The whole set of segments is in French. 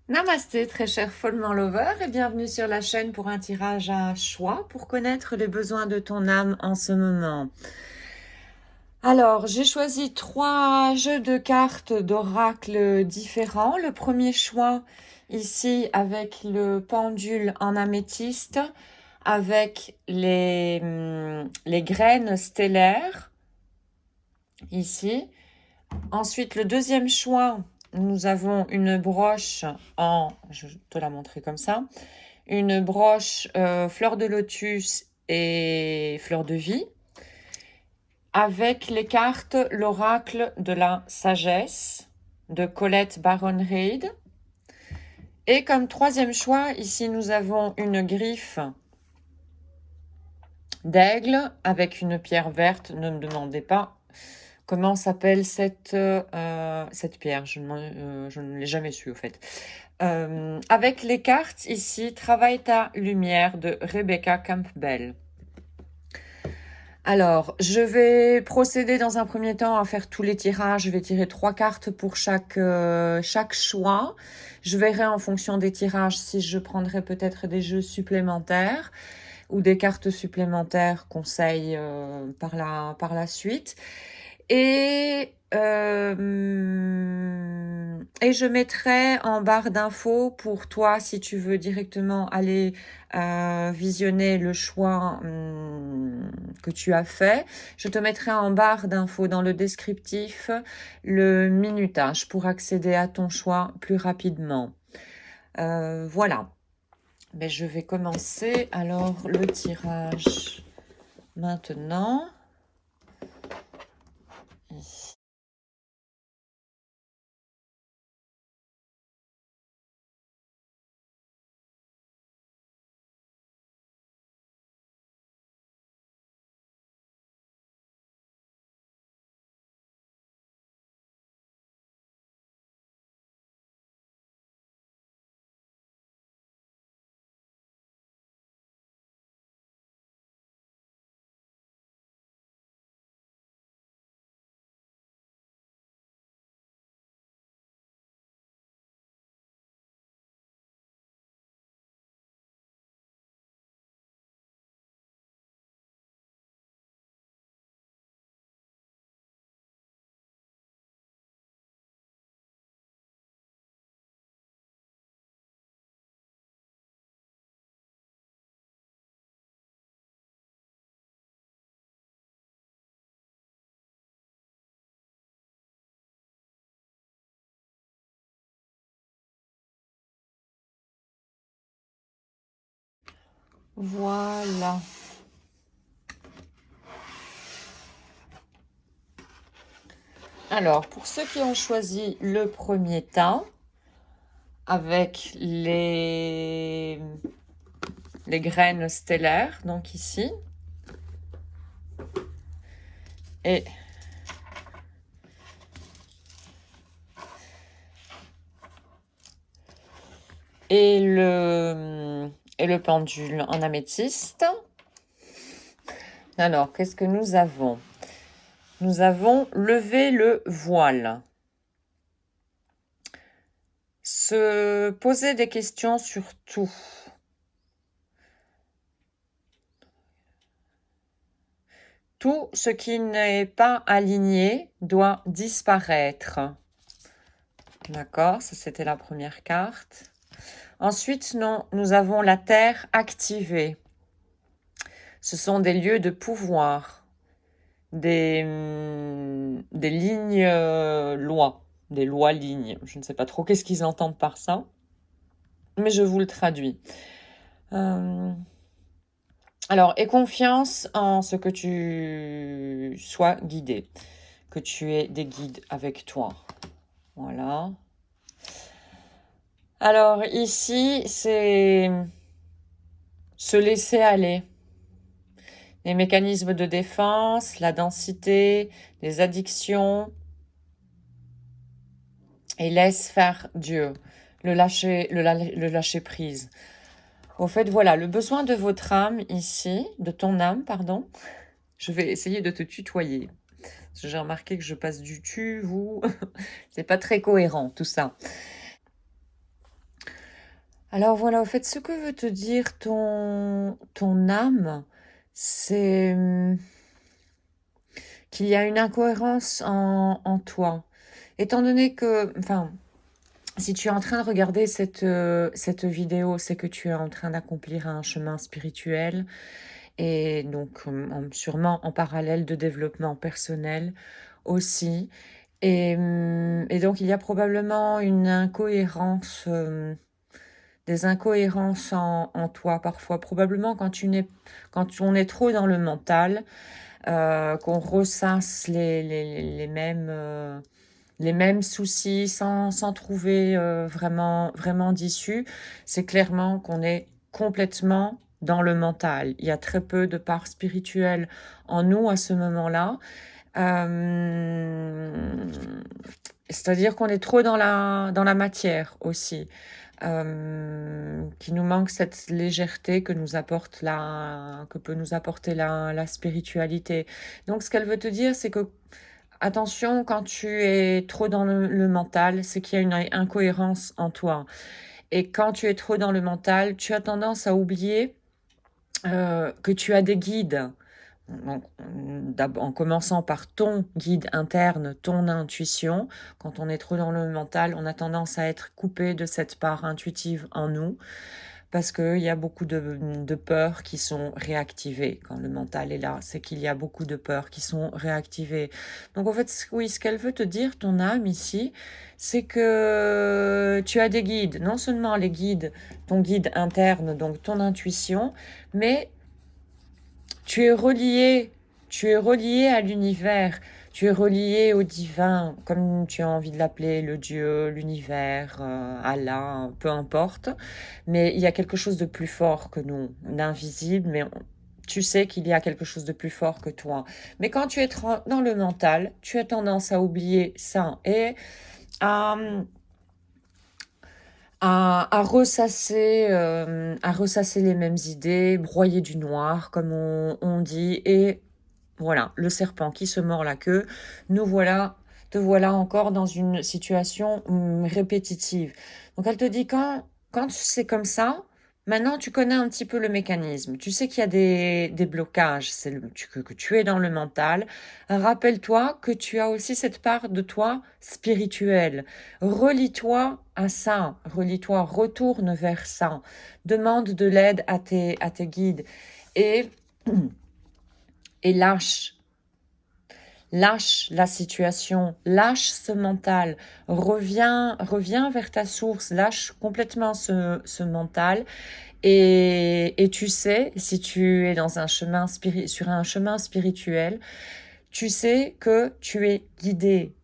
Namasté, très cher follement lover, et bienvenue sur la chaîne pour un tirage à choix pour connaître les besoins de ton âme en ce moment. Alors, j'ai choisi 3 jeux de cartes d'oracle différents. Le premier choix ici avec le pendule en améthyste, avec les graines stellaires ici. Ensuite, le deuxième choix, nous avons une broche je vais te la montrer comme ça, une broche fleur de lotus et fleur de vie, avec les cartes l'oracle de la sagesse de Colette Baron-Reid. Et comme troisième choix, ici nous avons une griffe d'aigle avec une pierre verte. Ne me demandez pas comment s'appelle cette pierre, je ne l'ai jamais su au fait. Avec les cartes ici, Travaille ta lumière de Rebecca Campbell. Alors, je vais procéder dans un premier temps à faire tous les tirages. Je vais tirer 3 cartes pour chaque choix. Je verrai en fonction des tirages si je prendrai peut-être des jeux supplémentaires ou des cartes supplémentaires conseils par la suite. Et je mettrai en barre d'infos pour toi, si tu veux directement aller visionner le choix que tu as fait. Je te mettrai en barre d'infos dans le descriptif le minutage pour accéder à ton choix plus rapidement. Voilà. Mais je vais commencer alors le tirage maintenant. Ici. Voilà. Alors, pour ceux qui ont choisi le premier temps, avec les graines stellaires, donc ici, et le pendule en améthyste. Alors, qu'est-ce que nous avons? Nous avons levé le voile. Se poser des questions sur tout. Tout ce qui n'est pas aligné doit disparaître. D'accord, ça c'était la première carte. Ensuite, nous avons la terre activée. Ce sont des lieux de pouvoir, des lignes lois, des lois lignes. Je ne sais pas trop qu'est-ce qu'ils entendent par ça, mais je vous le traduis. Alors, aie confiance en ce que tu sois guidé, que tu aies des guides avec toi. Voilà. Alors, ici, c'est se laisser aller. Les mécanismes de défense, la densité, les addictions. Et laisse faire Dieu, le lâcher prise. Au fait, voilà, le besoin de votre âme ici, de ton âme, pardon. Je vais essayer de te tutoyer. Parce que j'ai remarqué que je passe du tu, vous. C'est pas très cohérent, tout ça. Alors voilà, au fait, ce que veut te dire ton âme, c'est qu'il y a une incohérence en toi. Étant donné que, enfin, si tu es en train de regarder cette vidéo, c'est que tu es en train d'accomplir un chemin spirituel et donc sûrement en parallèle de développement personnel aussi. Et donc il y a probablement une incohérence, des incohérences en toi parfois. Probablement quand on est trop dans le mental, qu'on ressasse les mêmes soucis sans trouver vraiment d'issue, c'est clairement qu'on est complètement dans le mental. Il y a très peu de part spirituelle en nous à ce moment-là. C'est-à-dire qu'on est trop dans la matière aussi. Qui nous manque cette légèreté que peut nous apporter la spiritualité. Donc, ce qu'elle veut te dire, c'est que attention, quand tu es trop dans le mental, c'est qu'il y a une incohérence en toi. Et quand tu es trop dans le mental, tu as tendance à oublier que tu as des guides. En commençant par ton guide interne, ton intuition. Quand on est trop dans le mental, on a tendance à être coupé de cette part intuitive en nous parce qu'il y a beaucoup de peurs qui sont réactivées. Quand le mental est là, c'est qu'il y a beaucoup de peurs qui sont réactivées. Donc en fait, oui, ce qu'elle veut te dire, ton âme ici, c'est que tu as des guides, non seulement les guides, ton guide interne, donc ton intuition, mais tu es relié à l'univers, tu es relié au divin, comme tu as envie de l'appeler, le Dieu, l'univers, Allah, peu importe. Mais il y a quelque chose de plus fort que nous, d'invisible, mais tu sais qu'il y a quelque chose de plus fort que toi. Mais quand tu es dans le mental, tu as tendance à oublier ça et à, à ressasser les mêmes idées, broyer du noir, comme on dit, et voilà, le serpent qui se mord la queue, te voilà encore dans une situation répétitive. Donc elle te dit quand c'est comme ça, maintenant tu connais un petit peu le mécanisme. Tu sais qu'il y a des blocages, que tu es dans le mental. Rappelle-toi que tu as aussi cette part de toi spirituelle. Relie-toi à ça, relie-toi, retourne vers ça. Demande de l'aide à tes guides et, et lâche la situation, lâche ce mental, reviens vers ta source, lâche complètement ce mental et tu sais, si tu es dans un sur un chemin spirituel, tu sais que tu es guidé,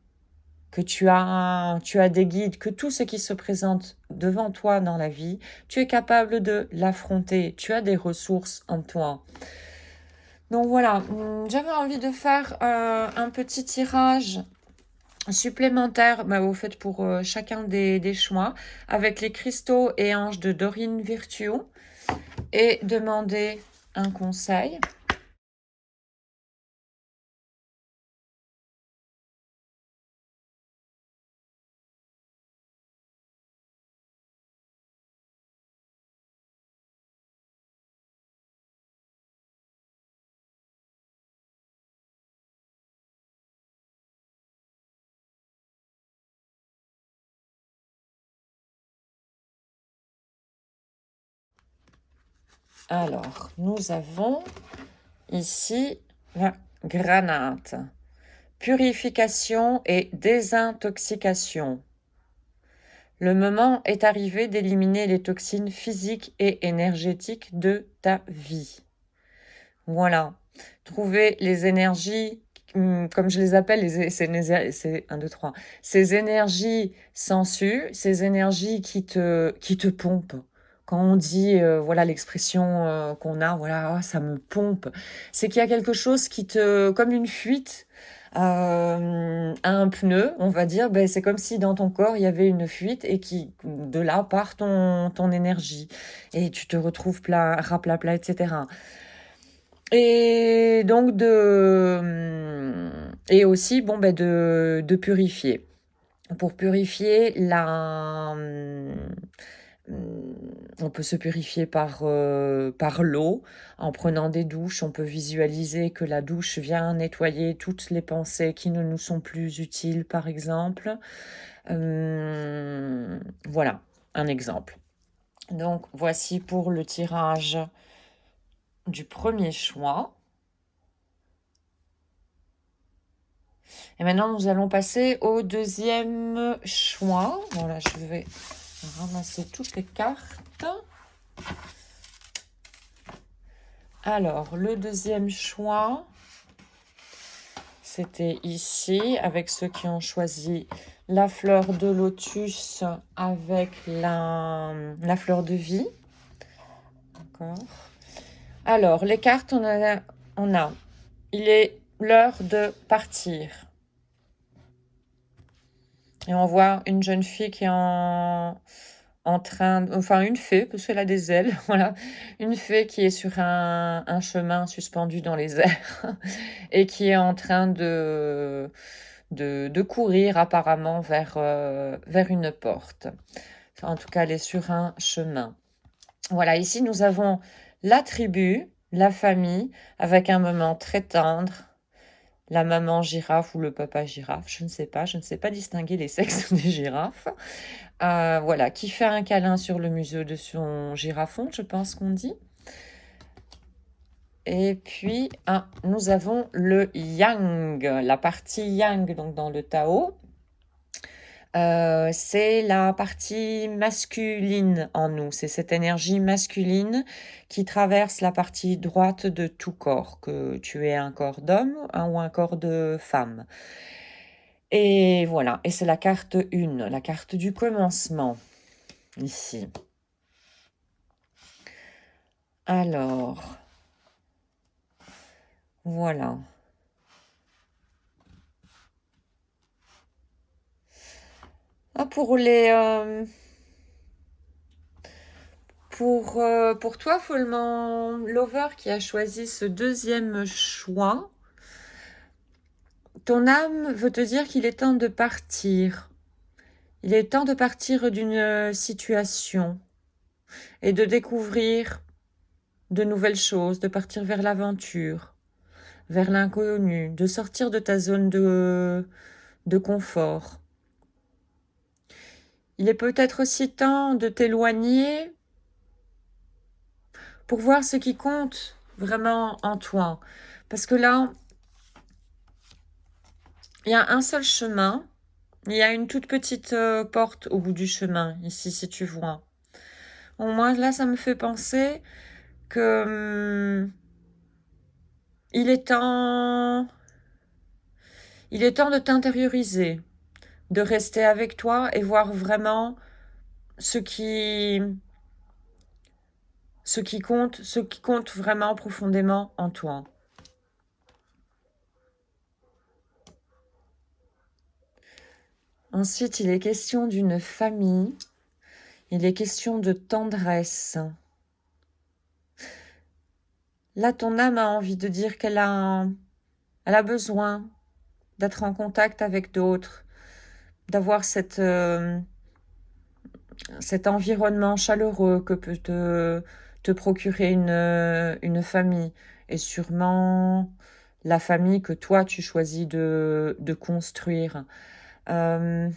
que tu as des guides, que tout ce qui se présente devant toi dans la vie, tu es capable de l'affronter, tu as des ressources en toi. Donc voilà, j'avais envie de faire un petit tirage supplémentaire au fait pour chacun des choix avec les cristaux et anges de Dorine Virtue et demander un conseil. Alors, nous avons ici la granate. Purification et désintoxication. Le moment est arrivé d'éliminer les toxines physiques et énergétiques de ta vie. Voilà. Trouver les énergies, comme je les appelle, c'est 1, 2, 3. Ces énergies sensues, ces énergies qui te pompent. Quand on dit, voilà l'expression qu'on a, voilà, ah, ça me pompe, c'est qu'il y a quelque chose comme une fuite à un pneu, on va dire, ben, c'est comme si dans ton corps il y avait une fuite et de là part ton énergie et tu te retrouves plat, raplat, etc. Et donc et aussi bon ben de purifier. Pour purifier On peut se purifier par l'eau. En prenant des douches, on peut visualiser que la douche vient nettoyer toutes les pensées qui ne nous sont plus utiles, par exemple. Voilà, un exemple. Donc, voici pour le tirage du premier choix. Et maintenant, nous allons passer au deuxième choix. Voilà, je vais ramasser toutes les cartes. Alors, le deuxième choix, c'était ici, avec ceux qui ont choisi la fleur de lotus avec la fleur de vie. D'accord. Alors, les cartes, on a, il est l'heure de partir. Et on voit une jeune fille qui est en train, enfin une fée, parce qu'elle a des ailes, voilà, une fée qui est sur un chemin suspendu dans les airs et qui est en train de courir apparemment vers une porte. En tout cas, elle est sur un chemin. Voilà, ici nous avons la tribu, la famille, avec un moment très tendre. La maman girafe ou le papa girafe, je ne sais pas distinguer les sexes des girafes. Voilà, qui fait un câlin sur le museau de son girafon, je pense qu'on dit. Et puis, nous avons le yang, la partie yang, donc dans le Tao. C'est la partie masculine en nous, c'est cette énergie masculine qui traverse la partie droite de tout corps, que tu aies un corps d'homme ou un corps de femme. Et voilà, et c'est la carte 1, la carte du commencement, ici. Alors, voilà. Pour pour toi, Follement Lover, qui a choisi ce deuxième choix, ton âme veut te dire qu'il est temps de partir. Il est temps de partir d'une situation et de découvrir de nouvelles choses, de partir vers l'aventure, vers l'inconnu, de sortir de ta zone de confort. Il est peut-être aussi temps de t'éloigner pour voir ce qui compte vraiment en toi. Parce que là, il y a un seul chemin. Il y a une toute petite porte au bout du chemin, ici, si tu vois. Bon, moi, là, ça me fait penser que il est temps de t'intérioriser, de rester avec toi et voir vraiment ce qui compte vraiment profondément en toi. Ensuite, il est question d'une famille. Il est question de tendresse. Là, ton âme a envie de dire qu'elle a besoin d'être en contact avec d'autres, d'avoir cet environnement chaleureux que peut te procurer une famille. Et sûrement la famille que toi, tu choisis de construire. Elle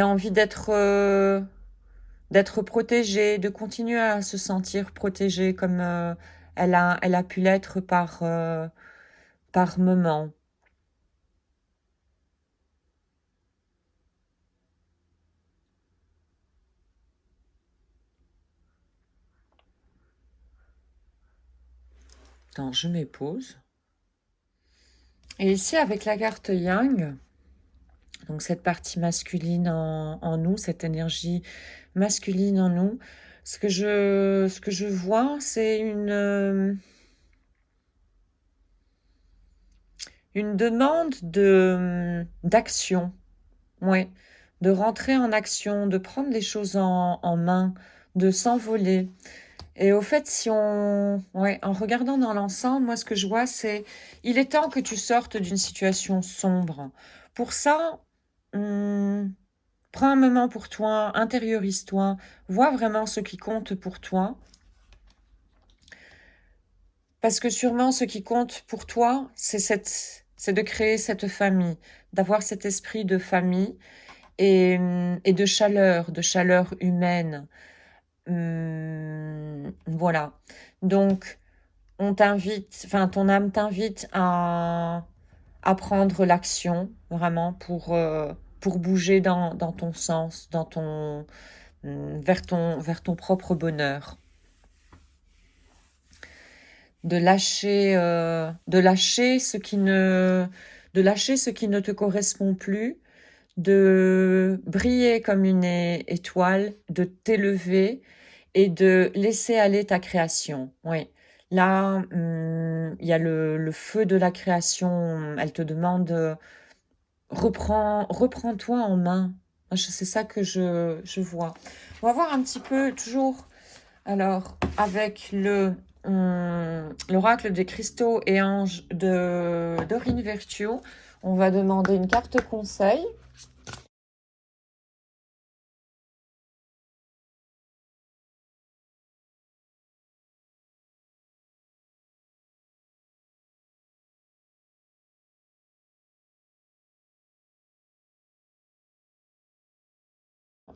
a envie d'être protégée, de continuer à se sentir protégée comme elle a pu l'être par moment. Attends, je mets pause. Et ici, avec la carte Yang, donc cette partie masculine en nous, cette énergie masculine en nous, ce que je vois, c'est une demande d'action, ouais, de rentrer en action, de prendre les choses en main, de s'envoler. Et au fait, en regardant dans l'ensemble, moi, ce que je vois, c'est il est temps que tu sortes d'une situation sombre. Pour ça, Prends un moment pour toi, intériorise-toi, vois vraiment ce qui compte pour toi. Parce que sûrement, ce qui compte pour toi, c'est de créer cette famille, d'avoir cet esprit de famille et de chaleur humaine. Voilà. Donc, on t'invite, enfin, ton âme t'invite à prendre l'action, vraiment, pour bouger dans ton sens, vers ton propre bonheur. De lâcher ce qui ne te correspond plus, de briller comme une étoile, de t'élever et de laisser aller ta création. Oui. Là, il y a le feu de la création. Elle te demande, reprends-toi en main. C'est ça que je vois. On va voir un petit peu toujours, alors, avec l'oracle des cristaux et anges de Dorine Virtue, on va demander une carte conseil.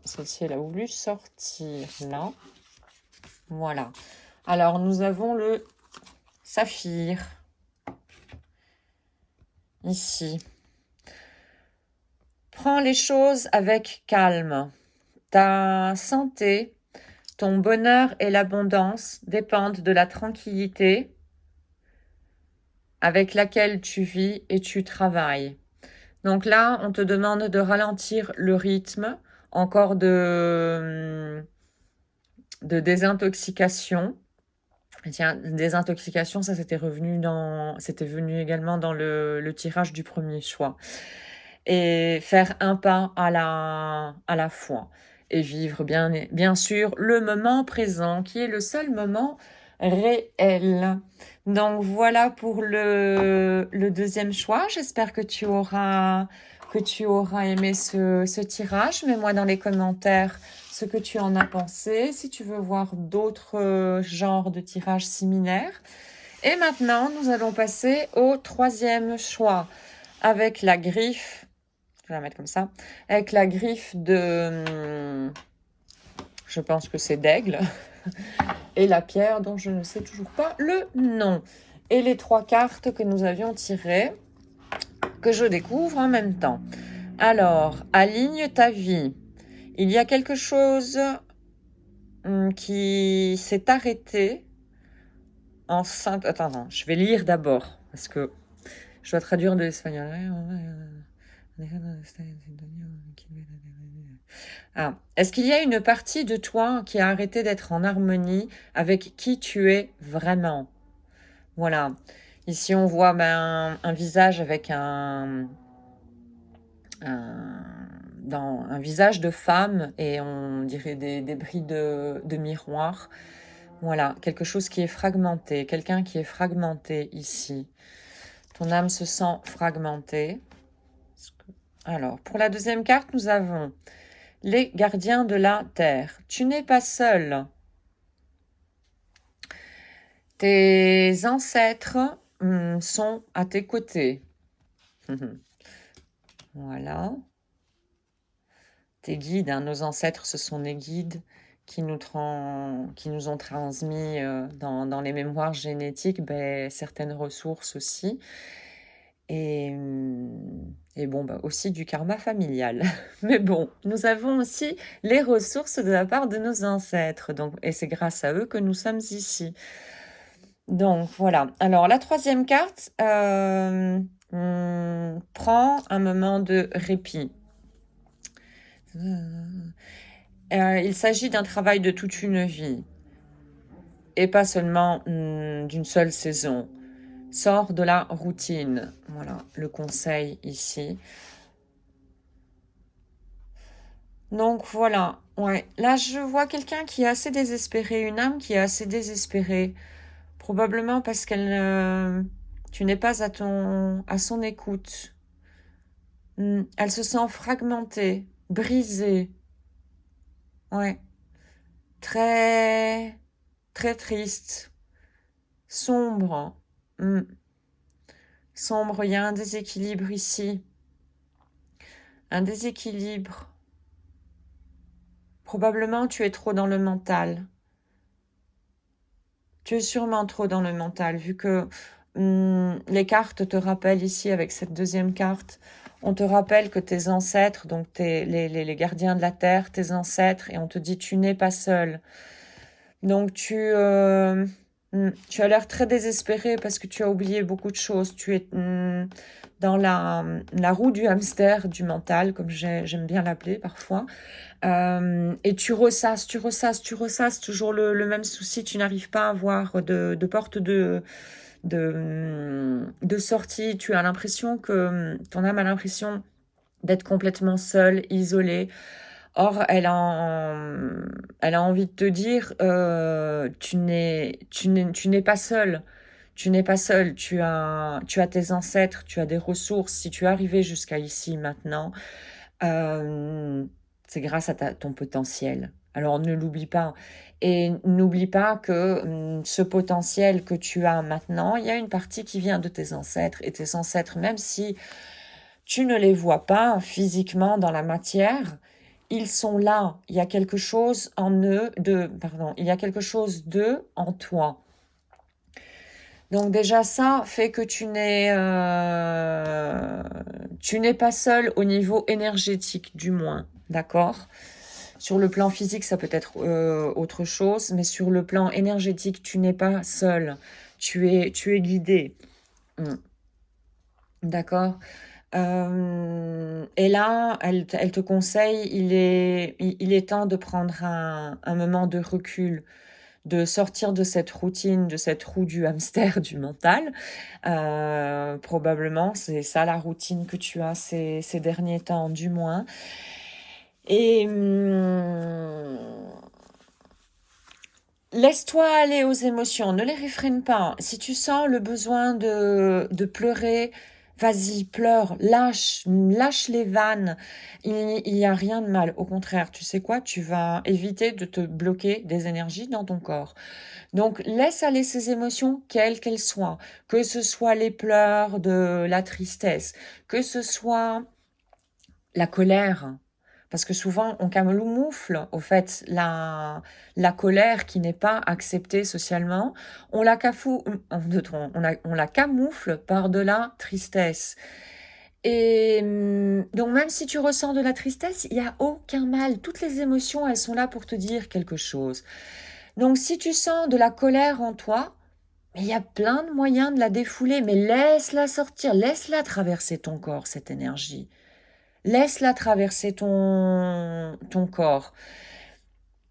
Celle-ci, elle a voulu sortir là. Voilà. Alors, nous avons le saphir. Ici. Prends les choses avec calme. Ta santé, ton bonheur et l'abondance dépendent de la tranquillité avec laquelle tu vis et tu travailles. Donc là, on te demande de ralentir le rythme, encore de désintoxication. Tiens, désintoxication, ça c'était venu également dans le tirage du premier choix. Et faire un pas à la fois. Et vivre bien sûr le moment présent, qui est le seul moment réel. Donc voilà pour le deuxième choix. J'espère que tu auras aimé ce tirage. Mets-moi dans les commentaires ce que tu en as pensé, si tu veux voir d'autres genres de tirages similaires. Et maintenant, nous allons passer au troisième choix avec la griffe. Je vais la mettre comme ça. Avec la griffe de... Je pense que c'est d'aigle. Et la pierre dont je ne sais toujours pas le nom. Et les trois cartes que nous avions tirées, que je découvre en même temps. Alors, aligne ta vie. Il y a quelque chose qui s'est arrêté enceinte. Attends, non, je vais lire d'abord parce que je dois traduire de l'espagnol. Ah. Est-ce qu'il y a une partie de toi qui a arrêté d'être en harmonie avec qui tu es vraiment? Voilà. Ici, on voit un visage avec un visage de femme et on dirait des bris de miroir. Voilà, quelque chose qui est fragmenté, quelqu'un qui est fragmenté ici. Ton âme se sent fragmentée. Alors, pour la deuxième carte, nous avons les gardiens de la terre. Tu n'es pas seul. Tes ancêtres sont à tes côtés. Voilà. Tes guides, hein, nos ancêtres, ce sont des guides qui nous ont transmis dans les mémoires génétiques certaines ressources aussi. Et bon, aussi du karma familial. Mais bon, nous avons aussi les ressources de la part de nos ancêtres. Donc, et c'est grâce à eux que nous sommes ici. Donc, voilà. Alors, la troisième carte, on prend un moment de répit. Il s'agit d'un travail de toute une vie et pas seulement d'une seule saison. Sors de la routine. Voilà le conseil ici. Donc voilà, ouais. Là je vois quelqu'un qui est assez désespéré, une âme qui est assez désespérée. Probablement parce qu'elle tu n'es pas à son écoute. Elle se sent fragmentée. brisé, ouais, très, très triste, sombre, hmm, sombre, il y a un déséquilibre ici, un déséquilibre. Probablement tu es trop dans le mental. Tu es sûrement trop dans le mental, vu que les cartes te rappellent ici, avec cette deuxième carte, on te rappelle que tes ancêtres, donc les gardiens de la terre, tes ancêtres, et on te dit tu n'es pas seul. Donc tu as l'air très désespéré parce que tu as oublié beaucoup de choses. Tu es dans la roue du hamster du mental, comme j'aime bien l'appeler parfois. Et tu ressasses toujours le même souci. Tu n'arrives pas à avoir de porte de sortie. Tu as l'impression que ton âme a l'impression d'être complètement seule, isolée. Or, elle a envie de te dire, tu n'es pas seul. Tu n'es pas seul. Tu as tes ancêtres, tu as des ressources. Si tu es arrivé jusqu'à ici maintenant, euh, c'est grâce à ton potentiel. Alors ne l'oublie pas. Et n'oublie pas que ce potentiel que tu as maintenant, il y a une partie qui vient de tes ancêtres. Et tes ancêtres, même si tu ne les vois pas physiquement dans la matière, ils sont là. Il y a quelque chose en eux, il y a quelque chose d'eux en toi. Donc déjà ça fait que tu n'es pas seul au niveau énergétique du moins, d'accord? Sur le plan physique, ça peut être autre chose, mais sur le plan énergétique, tu n'es pas seul. Tu es guidé. Hmm. D'accord? Et là, elle te conseille, il est temps de prendre un moment de recul, de sortir de cette routine, de cette roue du hamster du mental. Probablement, c'est ça la routine que tu as ces derniers temps, du moins. Et laisse-toi aller aux émotions, ne les réfrène pas. Si tu sens le besoin de pleurer, vas-y, pleure, lâche les vannes. Il n'y a rien de mal. Au contraire, tu sais quoi? Tu vas éviter de te bloquer des énergies dans ton corps. Donc, laisse aller ces émotions, quelles qu'elles soient. Que ce soit les pleurs de la tristesse, que ce soit la colère. Parce que souvent, on camoufle, au fait, la colère qui n'est pas acceptée socialement. On la, on la camoufle par de la tristesse. Et donc, même si tu ressens de la tristesse, il n'y a aucun mal. Toutes les émotions, elles sont là pour te dire quelque chose. Donc, si tu sens de la colère en toi, mais il y a plein de moyens de la défouler, mais laisse-la sortir, laisse-la traverser ton corps, cette énergie. Laisse-la traverser ton corps.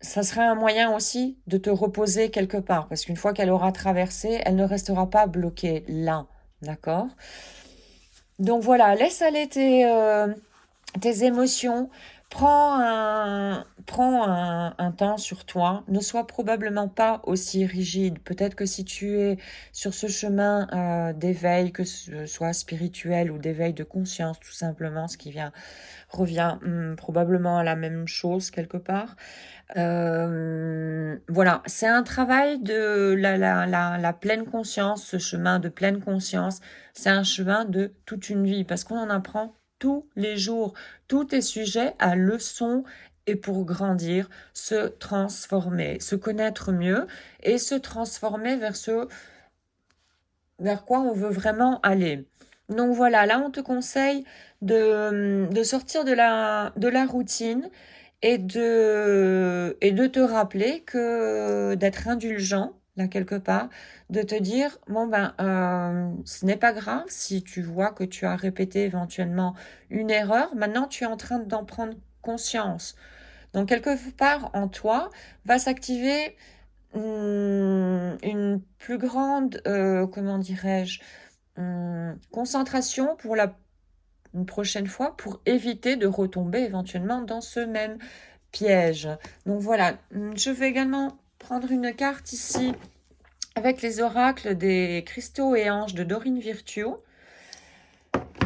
Ça serait un moyen aussi de te reposer quelque part, parce qu'une fois qu'elle aura traversé, elle ne restera pas bloquée là, d'accord? Donc voilà, laisse aller tes émotions, prends un temps sur toi, ne sois probablement pas aussi rigide. Peut-être que si tu es sur ce chemin d'éveil, que ce soit spirituel ou d'éveil de conscience, tout simplement, revient probablement à la même chose quelque part. Voilà, c'est un travail de la pleine conscience, ce chemin de pleine conscience, c'est un chemin de toute une vie, parce qu'on en apprend tous les jours. Tout est sujet à leçon et pour grandir, se transformer, se connaître mieux et se transformer vers quoi on veut vraiment aller. Donc voilà, là on te conseille de sortir de la routine et de te rappeler que d'être indulgent, là quelque part, de te dire, bon ben, ce n'est pas grave si tu vois que tu as répété éventuellement une erreur, maintenant tu es en train d'en prendre conscience. Donc quelque part en toi va s'activer une plus grande, comment dirais-je, concentration pour une prochaine fois pour éviter de retomber éventuellement dans ce même piège. Donc voilà, je vais également prendre une carte ici avec les oracles des cristaux et anges de Dorine Virtue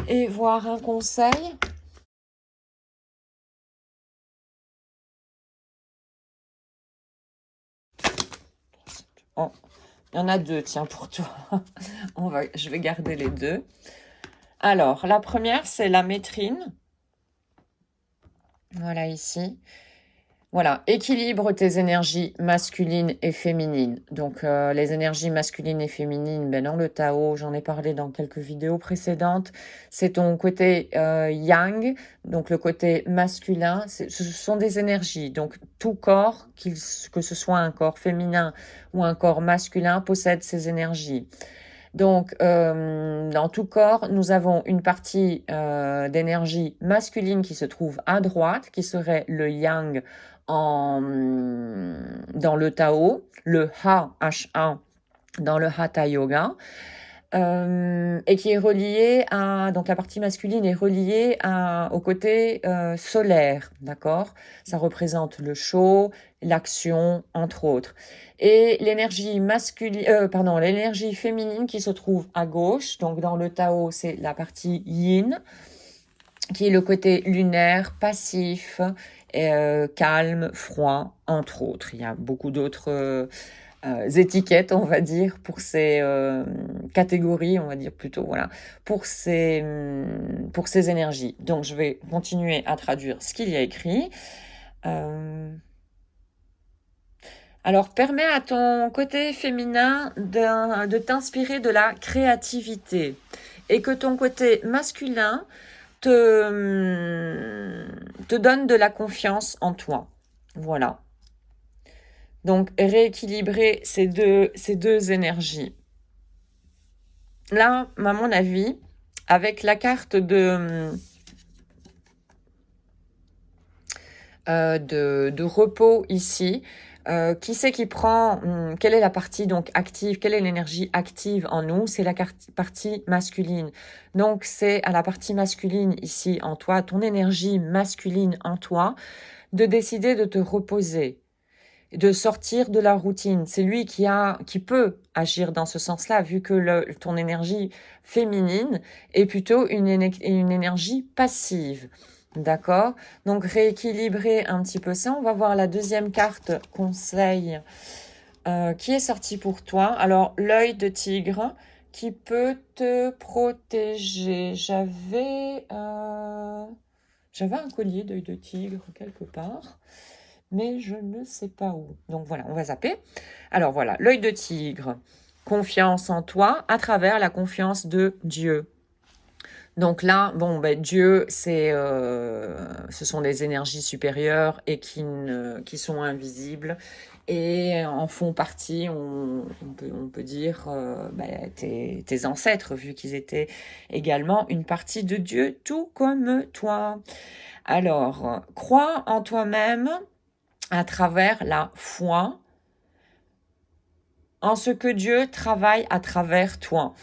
et voir un conseil Oh, il y en a deux, tiens, pour toi. Je vais garder les deux. Alors, la première, c'est la métrine. Voilà, ici. Voilà, équilibre tes énergies masculines et féminines. Donc, les énergies masculines et féminines, ben, dans le Tao, j'en ai parlé dans quelques vidéos précédentes, c'est ton côté yang, donc le côté masculin. Ce sont des énergies. Donc, tout corps, que ce soit un corps féminin ou un corps masculin, possède ces énergies. Donc, dans tout corps, nous avons une partie d'énergie masculine qui se trouve à droite, qui serait le yang dans le Tao, le Ha, H-A, dans le Hatha Yoga, et qui est relié à... Donc, la partie masculine est reliée au côté solaire, d'accord? Ça représente le chaud, l'action, entre autres. Et l'énergie l'énergie féminine qui se trouve à gauche, donc dans le Tao, c'est la partie yin, qui est le côté lunaire, passif, calme, froid, entre autres. Il y a beaucoup d'autres étiquettes, on va dire, pour ces catégories, on va dire plutôt, voilà, pour ces énergies. Donc, je vais continuer à traduire ce qu'il y a écrit. Alors, permets à ton côté féminin de t'inspirer de la créativité et que ton côté masculin te donne de la confiance en toi. Voilà. Donc, rééquilibrer ces deux énergies. Là, à mon avis, avec la carte de repos ici, qui c'est qui prend, quelle est la partie donc active, quelle est l'énergie active en nous? C'est la partie masculine. Donc, c'est à la partie masculine ici en toi, ton énergie masculine en toi, de décider de te reposer, de sortir de la routine. C'est lui qui peut agir dans ce sens-là, vu que ton énergie féminine est plutôt une énergie passive. D'accord? Donc, rééquilibrer un petit peu ça. On va voir la deuxième carte conseil qui est sortie pour toi. Alors, l'œil de tigre qui peut te protéger. J'avais un collier d'œil de tigre quelque part, mais je ne sais pas où. Donc, voilà, on va zapper. Alors, voilà, l'œil de tigre. Confiance en toi à travers la confiance de Dieu. Donc là, bon, ben, Dieu, ce sont des énergies supérieures et qui sont invisibles et en font partie, on peut dire, tes ancêtres, vu qu'ils étaient également une partie de Dieu, tout comme toi. Alors, crois en toi-même à travers la foi, en ce que Dieu travaille à travers toi.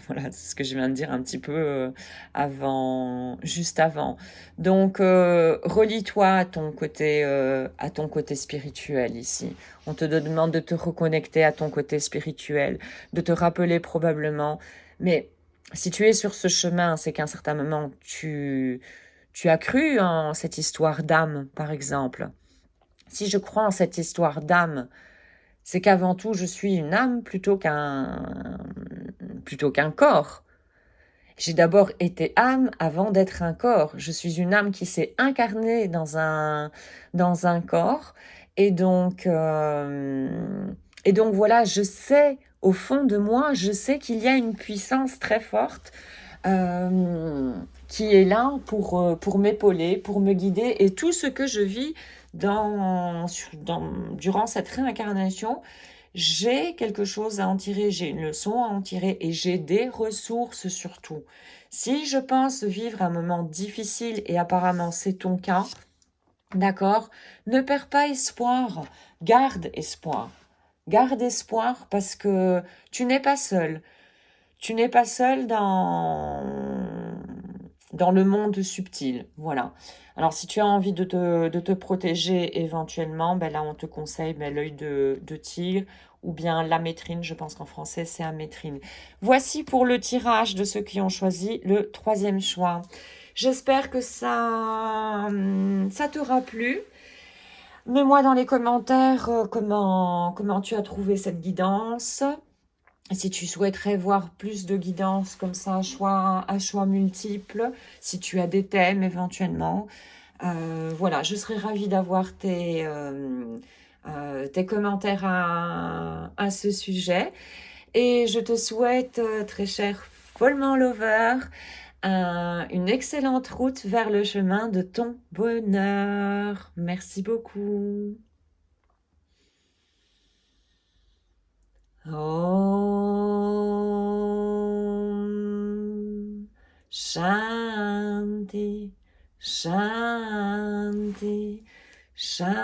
Voilà, c'est ce que je viens de dire un petit peu juste avant. Donc, relie-toi à ton côté spirituel ici. On te demande de te reconnecter à ton côté spirituel, de te rappeler probablement. Mais si tu es sur ce chemin, c'est qu'à un certain moment, tu as cru en cette histoire d'âme, par exemple. Si je crois en cette histoire d'âme, c'est qu'avant tout, je suis une âme plutôt qu'un corps. J'ai d'abord été âme avant d'être un corps. Je suis une âme qui s'est incarnée dans un corps. Et donc voilà, je sais, au fond de moi, je sais qu'il y a une puissance très forte qui est là pour m'épauler, pour me guider. Et tout ce que je vis durant cette réincarnation, j'ai quelque chose à en tirer, j'ai une leçon à en tirer et j'ai des ressources surtout. Si je pense vivre un moment difficile, et apparemment c'est ton cas, d'accord, ne perds pas espoir, garde espoir. Garde espoir parce que tu n'es pas seul. Tu n'es pas seul dans le monde subtil, voilà. Alors, si tu as envie de te protéger éventuellement, ben là, on te conseille l'œil de tigre ou bien la métrine. Je pense qu'en français, c'est un métrine. Voici pour le tirage de ceux qui ont choisi le troisième choix. J'espère que ça t'aura plu. Mets-moi dans les commentaires comment tu as trouvé cette guidance. Si tu souhaiterais voir plus de guidance comme ça, à choix multiples, si tu as des thèmes éventuellement. Voilà, je serais ravie d'avoir tes commentaires à ce sujet. Et je te souhaite, très cher Follement Lover, une excellente route vers le chemin de ton bonheur. Merci beaucoup. Om Shanti, Shanti, Shanti.